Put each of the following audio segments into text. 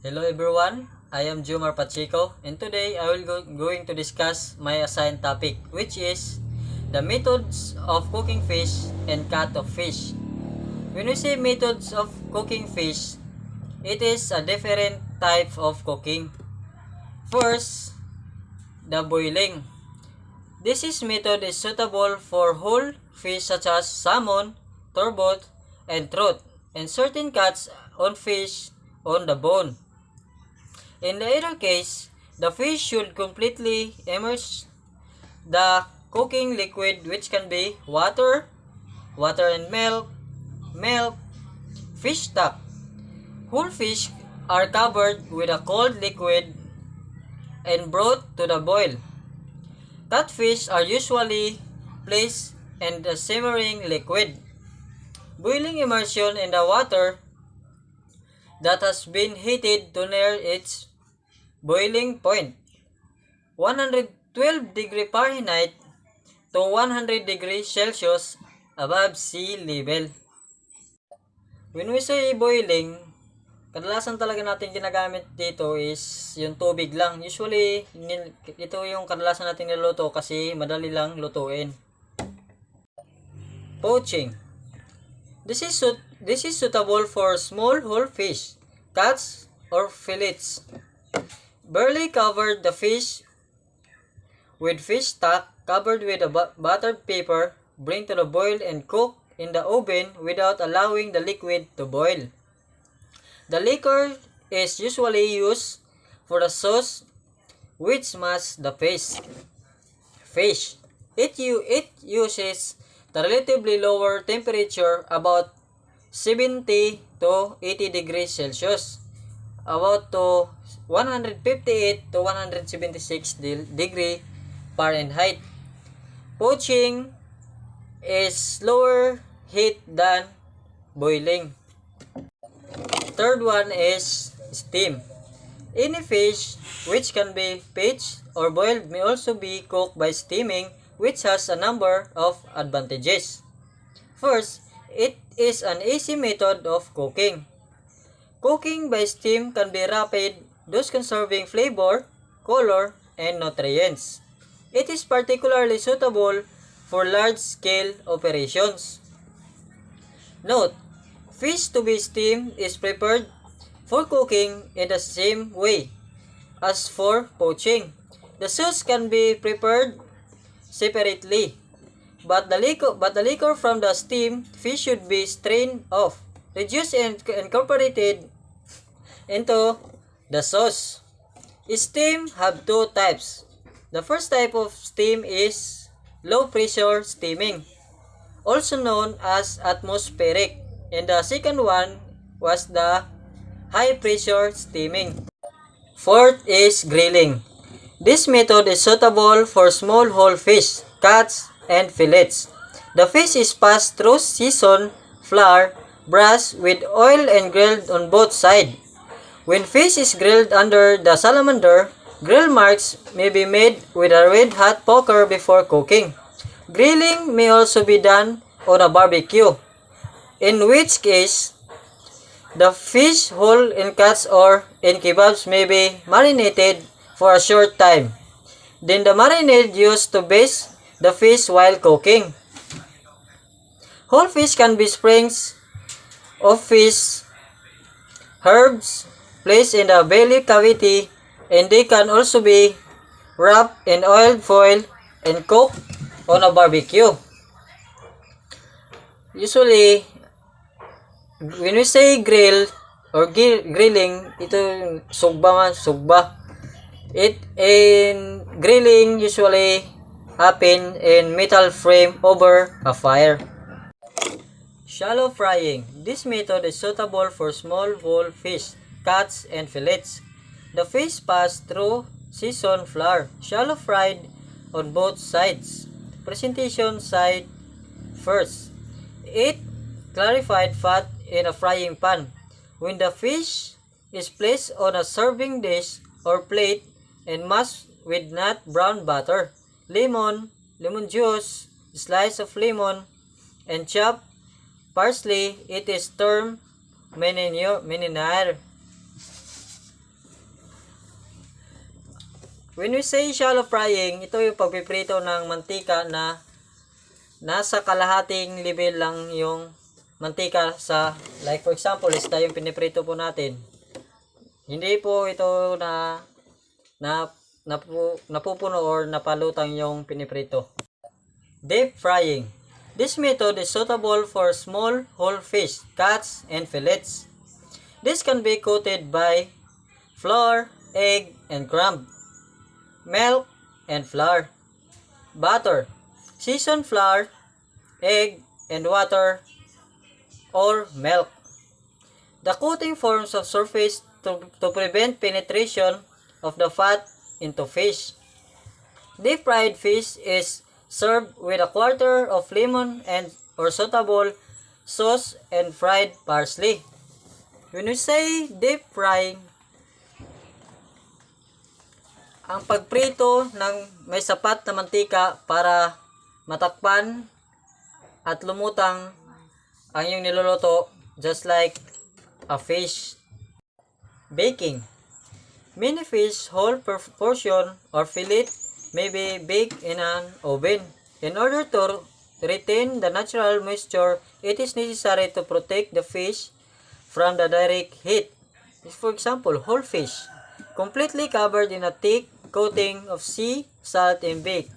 Hello everyone, I am Jomar Pacheco and today I will going to discuss my assigned topic, which is the methods of cooking fish and cut of fish. When we say methods of cooking fish, it is a different type of cooking. First, the boiling. Method is suitable for whole fish such as salmon, turbot, and trout, and certain cuts on fish on the bone. In the either case, the fish should completely immerse the cooking liquid, which can be water and milk, fish stock. Whole fish are covered with a cold liquid and brought to the boil. Cut fish are usually placed in the simmering liquid. Boiling immersion in the water that has been heated to near its boiling point, 112 degree Fahrenheit to 100 degrees Celsius above sea level. When we say boiling, kadalasan talaga natin ginagamit dito is yung tubig lang. Usually, ito yung kadalasan natin niluto kasi madali lang lutuin. Poaching. This is suitable for small whole fish, cuts, or fillets. Barely cover the fish with fish stock covered with a buttered paper, bring to the boil and cook in the oven without allowing the liquid to boil. The liquor is usually used for the sauce which masks the fish. It uses the relatively lower temperature, about 70 to 80 degrees Celsius, about to 158 to 176 degree Fahrenheit. Poaching is lower heat than boiling. Third one is steam. Any fish which can be poached or boiled may also be cooked by steaming, which has a number of advantages. First, it is an easy method of cooking. Cooking by steam can be rapid, thus conserving flavor, color, and nutrients. It is particularly suitable for large-scale operations. Note, fish to be steamed is prepared for cooking in the same way as for poaching. The sauce can be prepared separately, but the liquor from the steamed fish should be strained off, reduced, and incorporated into the sauce. Steam have two types. The first type of steam is low pressure steaming, also known as atmospheric, and the second one was the high pressure steaming. Fourth is grilling. This method is suitable for small whole fish, cuts, and fillets. The fish is passed through seasoned flour brush with oil and grilled on both sides. When fish is grilled under the salamander, grill marks may be made with a red hot poker before cooking. Grilling may also be done on a barbecue, in which case the fish whole in cuts or in kebabs may be marinated for a short time. Then the marinade used to baste the fish while cooking. Whole fish can be springs of fish, herbs placed in the belly cavity, and they can also be wrapped in oiled foil and cooked on a barbecue. Usually, when we say grill or grilling, ito yung sugba. Grilling usually happen in metal frame over a fire. Shallow frying. This method is suitable for small whole fish, cuts, and fillets. The fish passed through seasoned flour, shallow fried on both sides. Presentation side first. 8. Clarified fat in a frying pan. When the fish is placed on a serving dish or plate and masked with nut brown butter, lemon juice, slice of lemon, and chopped parsley, it is termed marinade. When we say shallow frying, ito yung pagpiprito ng mantika na nasa kalahating level lang yung mantika sa, like for example, is yung piniprito po natin. Hindi po ito napupuno or napalutang yung piniprito. Deep frying. This method is suitable for small whole fish, cuts, and fillets. This can be coated by flour, egg, and crumb, milk, and flour, butter, seasoned flour, egg, and water or milk. The coating forms a surface to prevent penetration of the fat into fish. Deep fried fish is served with a quarter of lemon and or suitable sauce and fried parsley. When we say deep frying, ang pagprito ng may sapat na mantika para matakpan at lumutang ang iyong niluluto, just like a fish. Baking. Many fish whole portion or fillet may be baked in an oven. In order to retain the natural moisture, it is necessary to protect the fish from the direct heat. For example, whole fish, completely covered in a thick coating of sea salt and baked.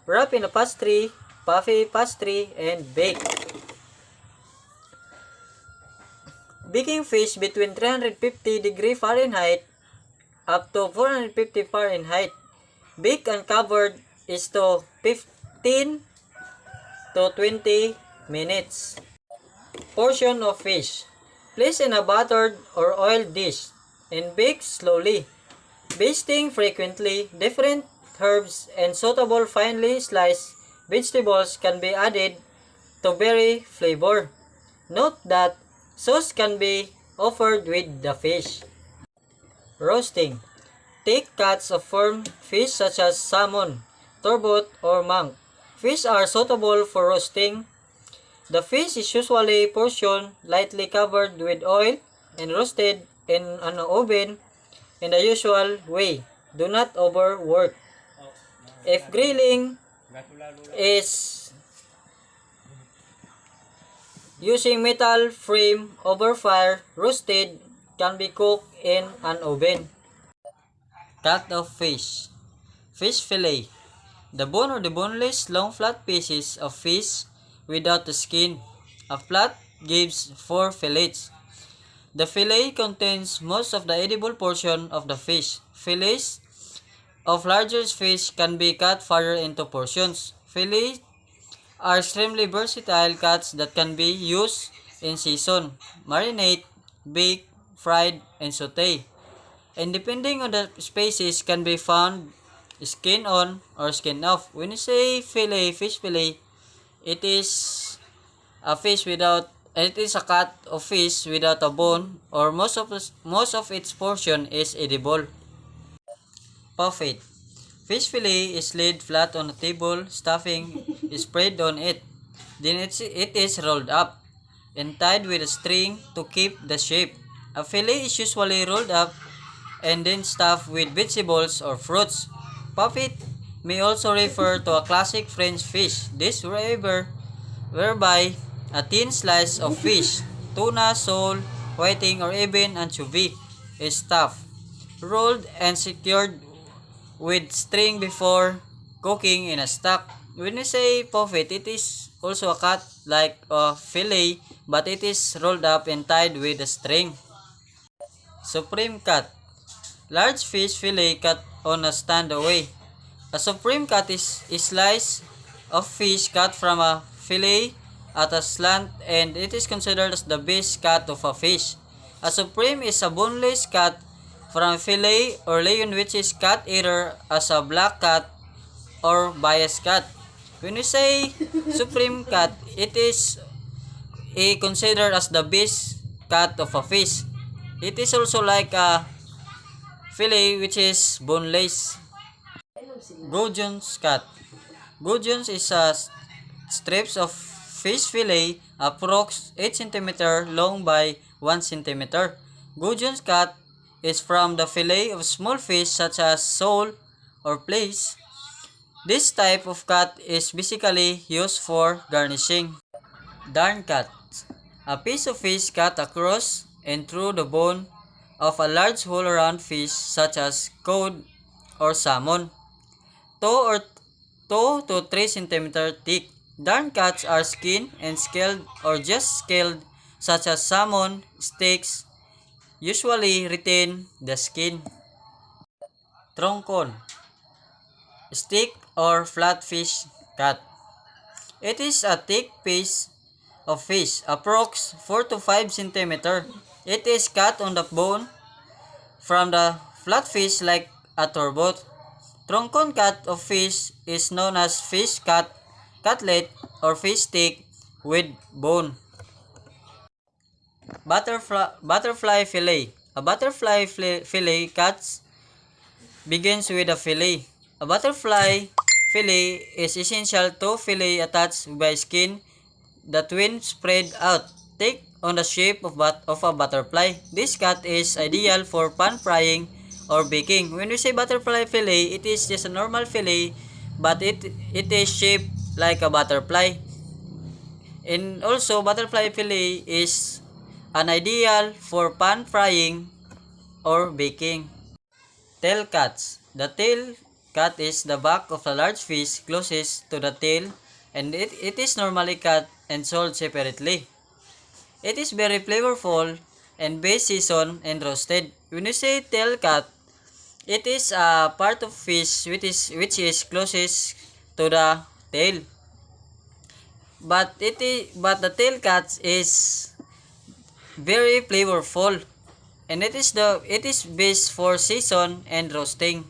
Wrap in a pastry, puffy pastry, and bake. Baking fish between 350 degree Fahrenheit up to 450 Fahrenheit. Bake uncovered is to 15 to 20 minutes. Portion of fish. Place in a buttered or oiled dish and bake slowly. Basting frequently, different herbs and suitable finely sliced vegetables can be added to vary flavor. Note that sauce can be offered with the fish. Roasting. Take cuts of firm fish such as salmon, turbot, or monk. Fish are suitable for roasting. The fish is usually portioned, lightly covered with oil, and roasted in an oven in the usual way. Do not overwork. If grilling is using metal frame over fire, roasted can be cooked in an oven. Cut of fish. Fish fillet. The bone or the boneless long flat pieces of fish without the skin. A flat gives 4 fillets. The fillet contains most of the edible portion of the fish. Fillets of larger fish can be cut further into portions. Fillets are extremely versatile cuts that can be used in season, marinate, bake, fried, and saute. And depending on the species, can be found skin on or skin off. When you say fillet, fish fillet, it is a cut of fish without a bone, or most of its portion is edible. Buffet. Fish fillet is laid flat on a table, stuffing is spread on it. Then it is rolled up and tied with a string to keep the shape. A fillet is usually rolled up and then stuffed with vegetables or fruits. Buffet may also refer to a classic French fish dish whereby a thin slice of fish, tuna, sole, whiting, or even anchovy is stuffed, rolled, and secured with string before cooking in a stock. When we say buffet, it is also a cut like a fillet, but it is rolled up and tied with a string. Supreme cut. Large fish fillet cut on a stand away. A supreme cut is a slice of fish cut from a fillet at a slant, and it is considered as the best cut of a fish. A supreme is a boneless cut from a fillet or loin which is cut either as a block cut or bias cut. When we say supreme cut, it is considered as the best cut of a fish. It is also like a fillet which is boneless. Gudgeon's cut. Gudgeon's is a strips of fish fillet approx 8 cm long by 1 cm. Gudgeon's cut is from the fillet of small fish such as sole, or place. This type of cut is basically used for garnishing. Darn cut. A piece of fish cut across and through the bone of a large whole round fish such as cod or salmon. 2 or 2 to 3 cm thick. Darn cuts are skinned and scaled or just scaled such as salmon steaks usually retain the skin. Troncon. Stick or flat fish cut. It is a thick piece of fish, approx 4 to 5 cm. It is cut on the bone from the flatfish like a turbot. Troncon cut of fish is known as fish cutlet or fish stick with bone. Butterfly fillet. A butterfly fillet cuts begins with a fillet. A butterfly fillet is essential to fillet attached by skin that when spread out take on the shape of a butterfly. This cut is ideal for pan frying or baking. When we say butterfly fillet, it is just a normal fillet but it is shaped like a butterfly. And also butterfly fillet is an ideal for pan frying or baking. Tail cuts. The tail cut is the back of a large fish closest to the tail and it is normally cut and sold separately. It is very flavorful and best seasoned and roasted. When you say tail cut, it is a part of fish which is closest to the tail. But the tail cut is very flavorful and it is best for season and roasting.